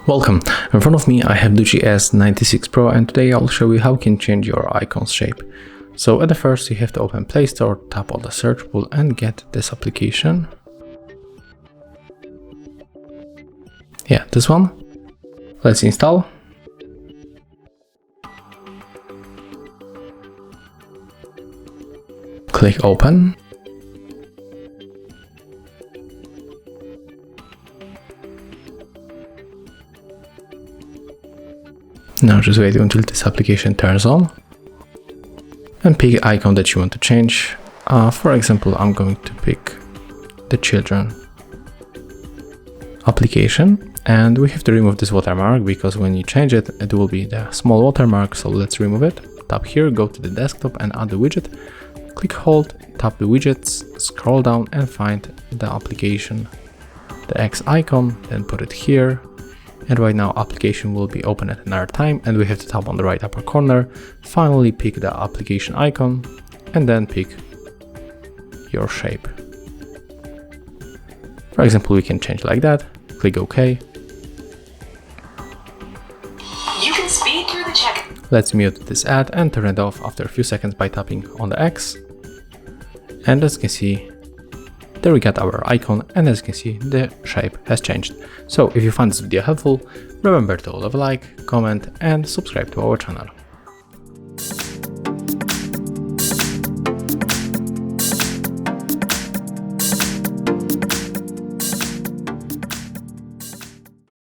Welcome, in front of me I have the S96 Pro, and today I'll show you how you can change your icon's shape. So at the first you have to open Play Store, tap on the search pool and get this application. Yeah, this one. Let's install. Click open. Now just wait until this application turns on and pick the icon that you want to change. For example, I'm going to pick the children application, and we have to remove this watermark because when you change it, it will be the small watermark. So let's remove it. Tap here, go to the desktop and add the widget. Click hold, tap the widgets, scroll down and find the application, the X icon, then put it here. And right now application will be open at another time, and we have to tap on the right upper corner. Finally pick the application icon and then pick your shape. For example, we can change like that. Click OK. You can speed through the check. Let's mute this ad and turn it off after a few seconds by tapping on the X. And as you can see, there we got our icon, and as you can see, the shape has changed. So if you found this video helpful, remember to leave a like, comment and subscribe to our channel.